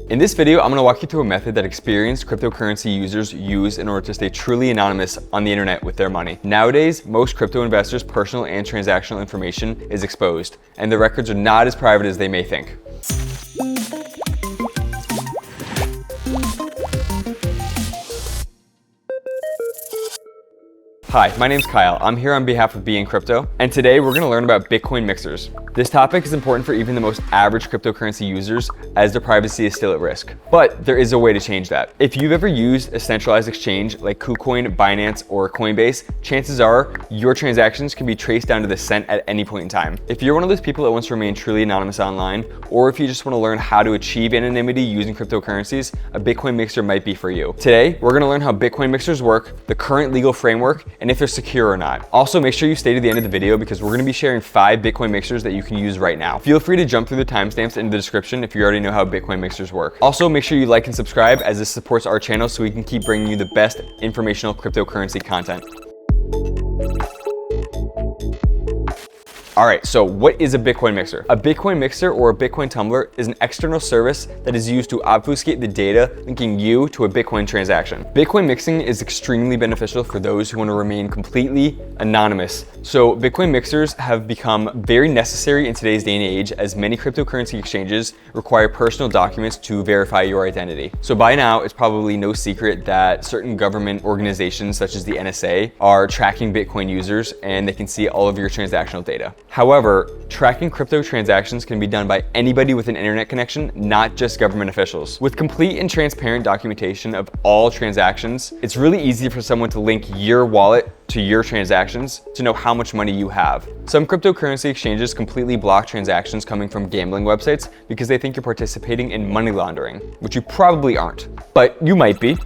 In this video, I'm going to walk you through a method that experienced cryptocurrency users use in order to stay truly anonymous on the internet with their money. Nowadays, most crypto investors' personal and transactional information is exposed, and their records are not as private as they may think. Hi, my name's Kyle. I'm here on behalf of Being Crypto, and today we're going to learn about Bitcoin mixers. This topic is important for even the most average cryptocurrency users, as their privacy is still at risk. But there is a way to change that. If you've ever used a centralized exchange like KuCoin, Binance, or Coinbase, chances are your transactions can be traced down to the cent at any point in time. If you're one of those people that wants to remain truly anonymous online, or if you just want to learn how to achieve anonymity using cryptocurrencies, a Bitcoin mixer might be for you. Today, we're going to learn how Bitcoin mixers work, the current legal framework, and if they're secure or not. Also, make sure you stay to the end of the video because we're going to be sharing 5 Bitcoin mixers that you can use right now. Feel free to jump through the timestamps in the description if you already know how Bitcoin mixers work. Also, make sure you like and subscribe as this supports our channel so we can keep bringing you the best informational cryptocurrency content. All right, so what is a Bitcoin mixer? A Bitcoin mixer or a Bitcoin tumbler is an external service that is used to obfuscate the data linking you to a Bitcoin transaction. Bitcoin mixing is extremely beneficial for those who want to remain completely anonymous. So Bitcoin mixers have become very necessary in today's day and age as many cryptocurrency exchanges require personal documents to verify your identity. So by now, it's probably no secret that certain government organizations such as the NSA are tracking Bitcoin users and they can see all of your transactional data. However, tracking crypto transactions can be done by anybody with an internet connection, not just government officials. With complete and transparent documentation of all transactions, it's really easy for someone to link your wallet to your transactions to know how much money you have. Some cryptocurrency exchanges completely block transactions coming from gambling websites because they think you're participating in money laundering, which you probably aren't, but you might be.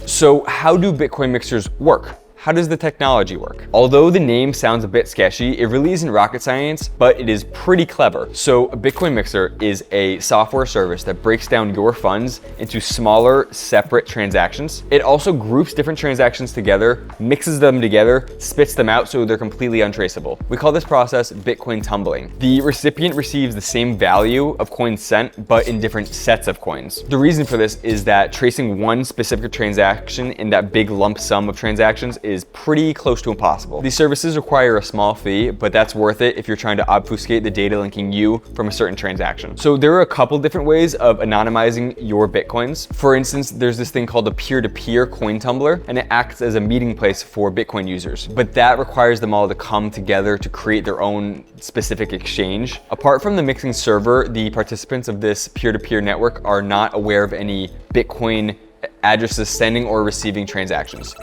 So how do Bitcoin mixers work? How does the technology work? Although the name sounds a bit sketchy, it really isn't rocket science, but it is pretty clever. So a Bitcoin mixer is a software service that breaks down your funds into smaller, separate transactions. It also groups different transactions together, mixes them together, spits them out so they're completely untraceable. We call this process Bitcoin tumbling. The recipient receives the same value of coins sent, but in different sets of coins. The reason for this is that tracing one specific transaction in that big lump sum of transactions is pretty close to impossible. These services require a small fee, but that's worth it if you're trying to obfuscate the data linking you from a certain transaction. So there are a couple different ways of anonymizing your Bitcoins. For instance, there's this thing called a peer-to-peer coin tumbler, and it acts as a meeting place for Bitcoin users. But that requires them all to come together to create their own specific exchange. Apart from the mixing server, the participants of this peer-to-peer network are not aware of any Bitcoin addresses sending or receiving transactions.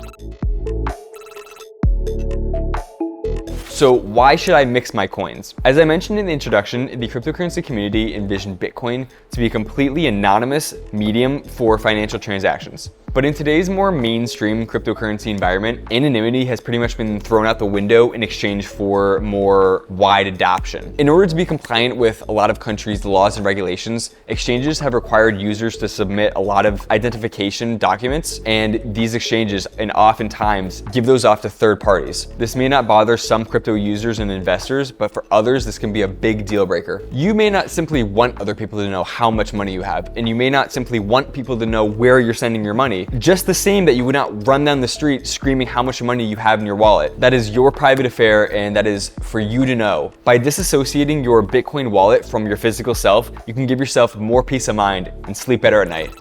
So why should I mix my coins? As I mentioned in the introduction, the cryptocurrency community envisioned Bitcoin to be a completely anonymous medium for financial transactions. But in today's more mainstream cryptocurrency environment, anonymity has pretty much been thrown out the window in exchange for more wide adoption. In order to be compliant with a lot of countries' laws and regulations, exchanges have required users to submit a lot of identification documents, and these exchanges, and oftentimes, give those off to third parties. This may not bother some crypto users and investors, but for others, this can be a big deal breaker. You may not simply want other people to know how much money you have, and you may not simply want people to know where you're sending your money. Just the same that you would not run down the street screaming how much money you have in your wallet. That is your private affair, and that is for you to know. By disassociating your Bitcoin wallet from your physical self, you can give yourself more peace of mind and sleep better at night.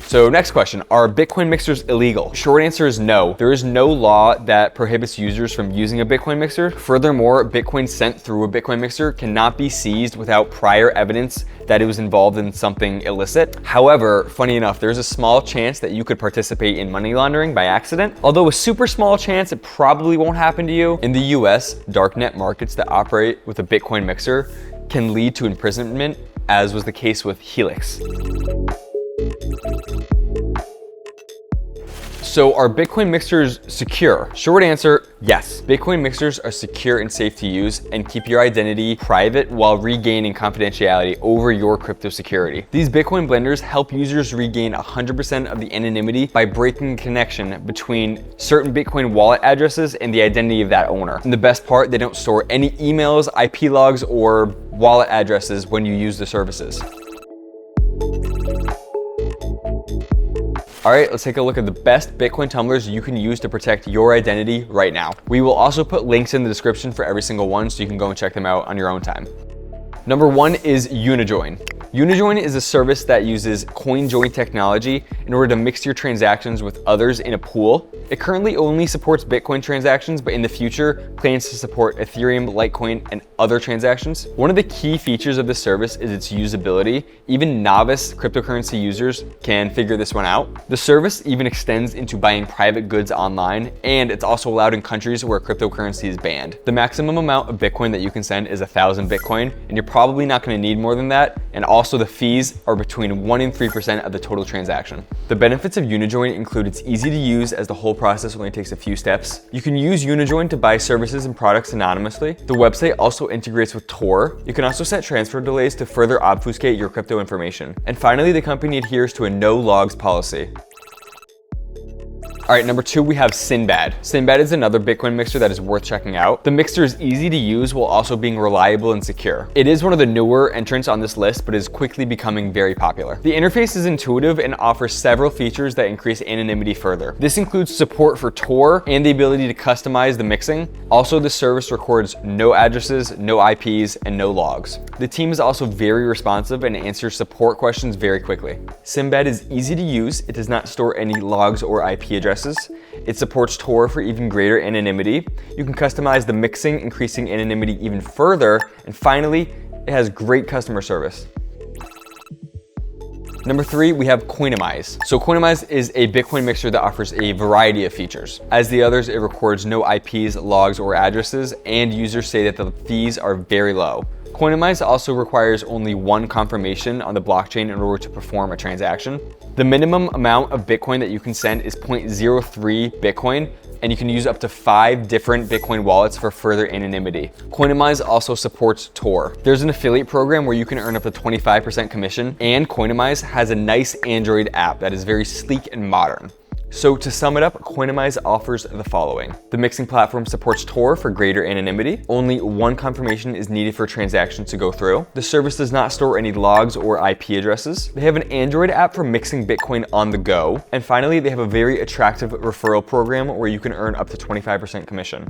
So next question, are Bitcoin mixers illegal? Short answer is no. There is no law that prohibits users from using a Bitcoin mixer. Furthermore, Bitcoin sent through a Bitcoin mixer cannot be seized without prior evidence that it was involved in something illicit. However, funny enough, there's a small chance that you could participate in money laundering by accident. Although a super small chance, it probably won't happen to you. In the US, darknet markets that operate with a Bitcoin mixer can lead to imprisonment, as was the case with Helix. So are Bitcoin mixers secure? Short answer, yes. Bitcoin mixers are secure and safe to use and keep your identity private while regaining confidentiality over your crypto security. These Bitcoin blenders help users regain 100% of the anonymity by breaking the connection between certain Bitcoin wallet addresses and the identity of that owner. And the best part, they don't store any emails, IP logs, or wallet addresses when you use the services. All right, let's take a look at the best Bitcoin tumblers you can use to protect your identity right now. We will also put links in the description for every single one so you can go and check them out on your own time. Number 1 is UniJoin. UniJoin is a service that uses CoinJoin technology in order to mix your transactions with others in a pool. It currently only supports Bitcoin transactions, but in the future plans to support Ethereum, Litecoin, and other transactions. One of the key features of this service is its usability. Even novice cryptocurrency users can figure this one out. The service even extends into buying private goods online, and it's also allowed in countries where cryptocurrency is banned. The maximum amount of Bitcoin that you can send is 1,000 Bitcoin, and you're probably not going to need more than that. And also the fees are between 1 and 3% of the total transaction. The benefits of UniJoin include it's easy to use as the whole process only takes a few steps. You can use UniJoin to buy services and products anonymously. The website also integrates with Tor. You can also set transfer delays to further obfuscate your crypto information. And finally, the company adheres to a no logs policy. All right, number 2, we have Sinbad. Sinbad is another Bitcoin mixer that is worth checking out. The mixer is easy to use while also being reliable and secure. It is one of the newer entrants on this list, but is quickly becoming very popular. The interface is intuitive and offers several features that increase anonymity further. This includes support for Tor and the ability to customize the mixing. Also, the service records no addresses, no IPs, and no logs. The team is also very responsive and answers support questions very quickly. Sinbad is easy to use. It does not store any logs or IP addresses. It supports Tor for even greater anonymity. You can customize the mixing, increasing anonymity even further. And finally, it has great customer service. Number 3, we have Coinomize. So Coinomize is a Bitcoin mixer that offers a variety of features. As the others, it records no IPs, logs, or addresses, and users say that the fees are very low. Coinomize also requires only one confirmation on the blockchain in order to perform a transaction. The minimum amount of Bitcoin that you can send is 0.03 Bitcoin, and you can use up to 5 different Bitcoin wallets for further anonymity. Coinomize also supports Tor. There's an affiliate program where you can earn up to 25% commission, and Coinomize has a nice Android app that is very sleek and modern. So to sum it up, Coinomize offers the following. The mixing platform supports Tor for greater anonymity. Only one confirmation is needed for transactions to go through. The service does not store any logs or IP addresses. They have an Android app for mixing Bitcoin on the go. And finally, they have a very attractive referral program where you can earn up to 25% commission.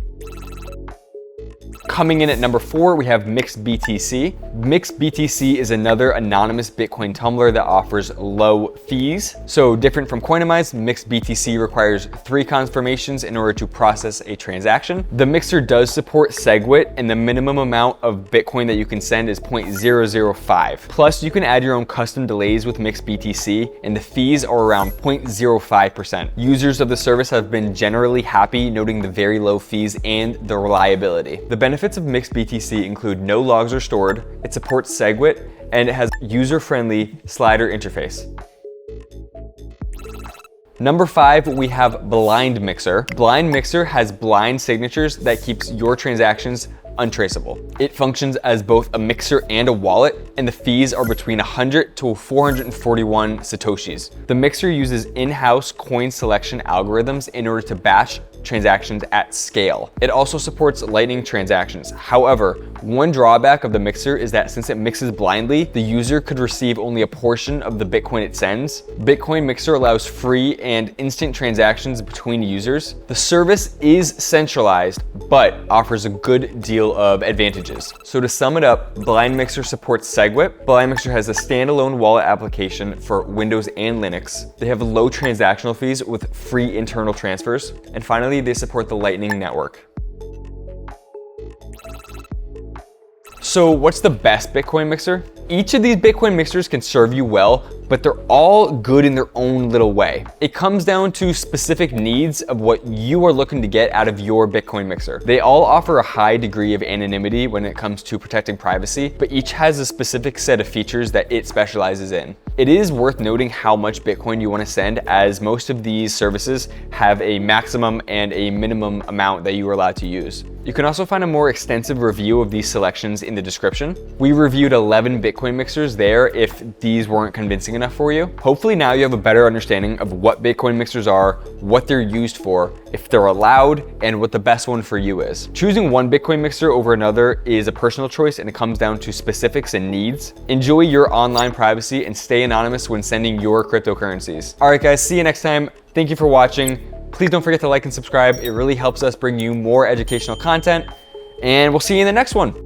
Coming in at number 4, we have MixBTC. MixBTC is another anonymous Bitcoin tumbler that offers low fees. So different from Coinomize, MixBTC requires 3 confirmations in order to process a transaction. The mixer does support SegWit, and the minimum amount of Bitcoin that you can send is 0.005. Plus, you can add your own custom delays with MixBTC, and the fees are around 0.05%. Users of the service have been generally happy, noting the very low fees and the reliability. The benefits of MixBTC include no logs are stored, it supports SegWit, and it has user-friendly slider interface. Number 5, we have Blindmixer. Blindmixer has blind signatures that keeps your transactions untraceable. It functions as both a mixer and a wallet, and the fees are between 100 to 441 Satoshis. The mixer uses in-house coin selection algorithms in order to batch transactions at scale. It also supports Lightning transactions. However, one drawback of the mixer is that since it mixes blindly, the user could receive only a portion of the Bitcoin it sends. Bitcoin Mixer allows free and instant transactions between users. The service is centralized, but offers a good deal of advantages. So to sum it up, Blindmixer supports SegWit. Blindmixer has a standalone wallet application for Windows and Linux. They have low transactional fees with free internal transfers. And finally, they support the Lightning Network. So what's the best Bitcoin mixer? Each of these Bitcoin mixers can serve you well, but they're all good in their own little way. It comes down to specific needs of what you are looking to get out of your Bitcoin mixer. They all offer a high degree of anonymity when it comes to protecting privacy, but each has a specific set of features that it specializes in. It is worth noting how much Bitcoin you want to send, as most of these services have a maximum and a minimum amount that you are allowed to use. You can also find a more extensive review of these selections in the description. We reviewed 11 Bitcoin mixers there if these weren't convincing enough for you. Hopefully now you have a better understanding of what Bitcoin mixers are, what they're used for, if they're allowed, and what the best one for you is. Choosing one Bitcoin mixer over another is a personal choice, and it comes down to specifics and needs. Enjoy your online privacy and stay anonymous when sending your cryptocurrencies. All right, guys, see you next time. Thank you for watching. Please don't forget to like and subscribe. It really helps us bring you more educational content, and we'll see you in the next one.